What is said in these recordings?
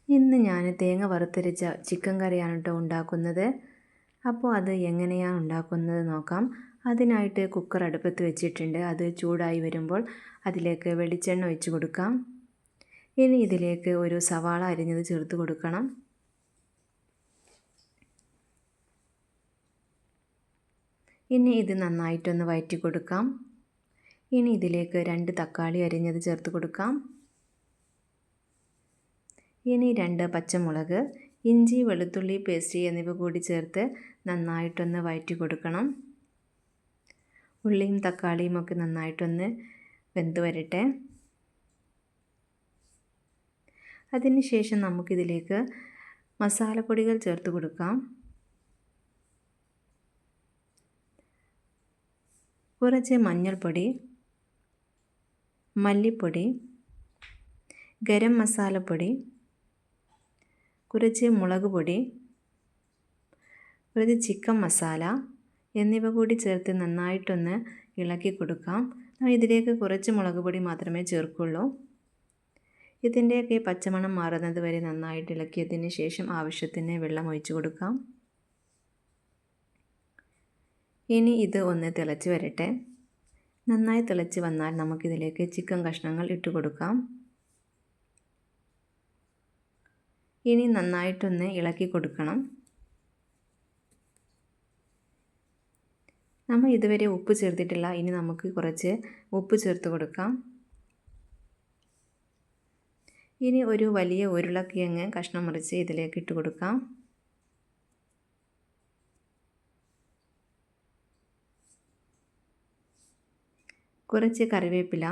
ഇന്ന് ഞാൻ തേങ്ങ വറുത്തരച്ച ചിക്കൻ കറിയാണ് കേട്ടോ ഉണ്ടാക്കുന്നത്. അപ്പോൾ അത് എങ്ങനെയാണ് ഉണ്ടാക്കുന്നത് നോക്കാം. അതിനായിട്ട് കുക്കർ അടുപ്പത്ത് വെച്ചിട്ടുണ്ട്. അത് ചൂടായി വരുമ്പോൾ അതിലേക്ക് വെളിച്ചെണ്ണ ഒഴിച്ച് കൊടുക്കാം. ഇനി ഇതിലേക്ക് ഒരു സവാള അരിഞ്ഞത് ചേർത്ത് കൊടുക്കണം. ഇനി ഇത് നന്നായിട്ടൊന്ന് വഴറ്റി കൊടുക്കാം. ഇനി ഇതിലേക്ക് 2 തക്കാളി അരിഞ്ഞത് ചേർത്ത് കൊടുക്കാം. ഇനി 2 പച്ചമുളക്, ഇഞ്ചി വെളുത്തുള്ളി പേസ്റ്റ് എന്നിവ കൂടി ചേർത്ത് നന്നായിട്ടൊന്ന് വഴറ്റി കൊടുക്കണം. ഉള്ളിയും തക്കാളിയും ഒക്കെ നന്നായിട്ടൊന്ന് വെന്ത് വരട്ടെ. അതിനുശേഷം നമുക്കിതിലേക്ക് മസാലപ്പൊടികൾ ചേർത്ത് കൊടുക്കാം. കുറച്ച് മഞ്ഞൾപ്പൊടി, മല്ലിപ്പൊടി, ഗരം മസാലപ്പൊടി, കുറച്ച് മുളക് പൊടി, കുറച്ച് ചിക്കൻ മസാല എന്നിവ കൂടി ചേർത്ത് നന്നായിട്ടൊന്ന് ഇളക്കി കൊടുക്കാം. ഇതിലേക്ക് കുറച്ച് മുളക് പൊടി മാത്രമേ ചേർക്കുള്ളൂ. ഇതിൻ്റെയൊക്കെ പച്ചമണം മാറുന്നത് വരെ നന്നായിട്ട് ഇളക്കിയതിന് ശേഷം ആവശ്യത്തിന് വെള്ളം ഒഴിച്ചു കൊടുക്കാം. ഇനി ഇത് ഒന്ന് തിളച്ച് വരട്ടെ. നന്നായി തിളച്ച് വന്നാൽ നമുക്കിതിലേക്ക് ചിക്കൻ കഷ്ണങ്ങൾ ഇട്ട് കൊടുക്കാം. ഇനി നന്നായിട്ടൊന്ന് ഇളക്കി കൊടുക്കണം. നമ്മൾ ഇതുവരെ ഉപ്പ് ചേർത്തിട്ടില്ല. ഇനി നമുക്ക് കുറച്ച് ഉപ്പ് ചേർത്ത് കൊടുക്കാം. ഇനി ഒരു വലിയ ഉരുളക്കിഴങ്ങ് കഷ്ണം മുറിച്ച് ഇതിലേക്ക് ഇട്ട് കൊടുക്കാം. കുറച്ച് കറിവേപ്പില,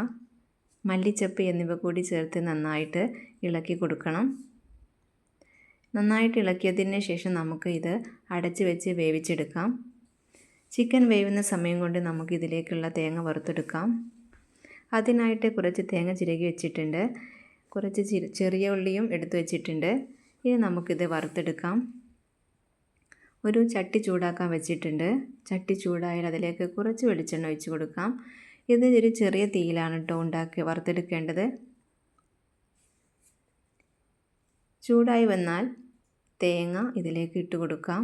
മല്ലിച്ചപ്പ് എന്നിവ കൂടി ചേർത്ത് നന്നായിട്ട് ഇളക്കി കൊടുക്കണം. നന്നായിട്ട് ഇളക്കിയതിന് ശേഷം നമുക്ക് ഇത് അടച്ച് വെച്ച് വേവിച്ചെടുക്കാം. ചിക്കൻ വേവുന്ന സമയം കൊണ്ട് നമുക്ക് ഇതിലേക്കുള്ള തേങ്ങ വറുത്തെടുക്കാം. അതിനായിട്ട് കുറച്ച് തേങ്ങ ചിരകി വെച്ചിട്ടുണ്ട്. കുറച്ച് ചെറിയ ഉള്ളിയും എടുത്തു വെച്ചിട്ടുണ്ട്. ഇനി നമുക്കിത് വറുത്തെടുക്കാം. ഒരു ചട്ടി ചൂടാക്കാൻ വെച്ചിട്ടുണ്ട്. ചട്ടി ചൂടായാൽ അതിലേക്ക് കുറച്ച് വെളിച്ചെണ്ണ ഒഴിച്ച് കൊടുക്കാം. ഇത് ഒരു ചെറിയ തീയിലാണ് കേട്ടോ വറുത്തെടുക്കേണ്ടത്. ചൂടായി വന്നാൽ തേങ്ങ ഇതിലേക്ക് ഇട്ട് കൊടുക്കാം.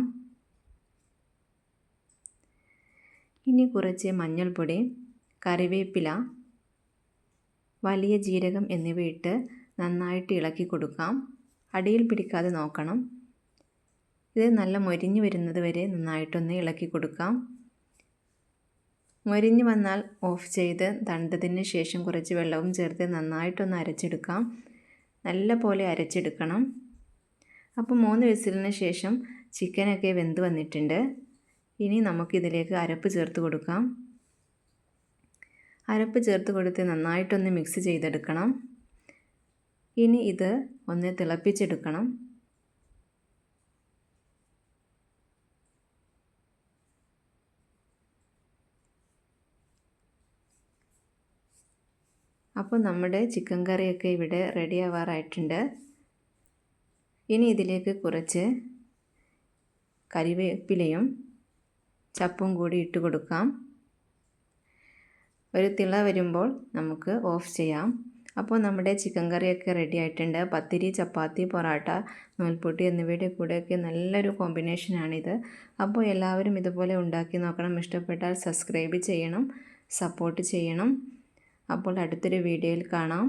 ഇനി കുറച്ച് മഞ്ഞൾപ്പൊടി, കറിവേപ്പില, വലിയ ജീരകം എന്നിവ ഇട്ട് നന്നായിട്ട് ഇളക്കി കൊടുക്കാം. അടിയിൽ പിടിക്കാതെ നോക്കണം. ഇത് നല്ല മൊരിഞ്ഞ് വരുന്നത് വരെ നന്നായിട്ടൊന്ന് ഇളക്കി കൊടുക്കാം. മൊരിഞ്ഞ് വന്നാൽ ഓഫ് ചെയ്ത് തണുത്തതിന് ശേഷം കുറച്ച് വെള്ളവും ചേർത്ത് നന്നായിട്ടൊന്ന് അരച്ചെടുക്കാം. നല്ല പോലെ അരച്ചെടുക്കണം. അപ്പോൾ 3 വിസിലിന് ശേഷം ചിക്കനൊക്കെ വെന്ത് വന്നിട്ടുണ്ട്. ഇനി നമുക്കിതിലേക്ക് അരപ്പ് ചേർത്ത് കൊടുക്കാം. അരപ്പ് ചേർത്ത് കൊടുത്ത് നന്നായിട്ടൊന്ന് മിക്സ് ചെയ്തെടുക്കണം. ഇനി ഇത് ഒന്ന് തിളപ്പിച്ചെടുക്കണം. അപ്പോൾ നമ്മുടെ ചിക്കൻ കറിയൊക്കെ ഇവിടെ റെഡി ആവാറായിട്ടുണ്ട്. ഇനി ഇതിലേക്ക് കുറച്ച് കറിവേപ്പിലയും ചപ്പും കൂടി ഇട്ട് കൊടുക്കാം. ഒരു തിള വരുമ്പോൾ നമുക്ക് ഓഫ് ചെയ്യാം. അപ്പോൾ നമ്മുടെ ചിക്കൻ കറിയൊക്കെ റെഡി ആയിട്ടുണ്ട്. പത്തിരി, ചപ്പാത്തി, പൊറോട്ട, നൂൽപുട്ട് എന്നിവയുടെ കൂടെയൊക്കെ നല്ലൊരു കോമ്പിനേഷനാണിത്. അപ്പോൾ എല്ലാവരും ഇതുപോലെ ഉണ്ടാക്കി നോക്കണം. ഇഷ്ടപ്പെട്ടാൽ സബ്സ്ക്രൈബ് ചെയ്യണം, സപ്പോർട്ട് ചെയ്യണം. അപ്പോൾ അടുത്തൊരു വീഡിയോയിൽ കാണാം.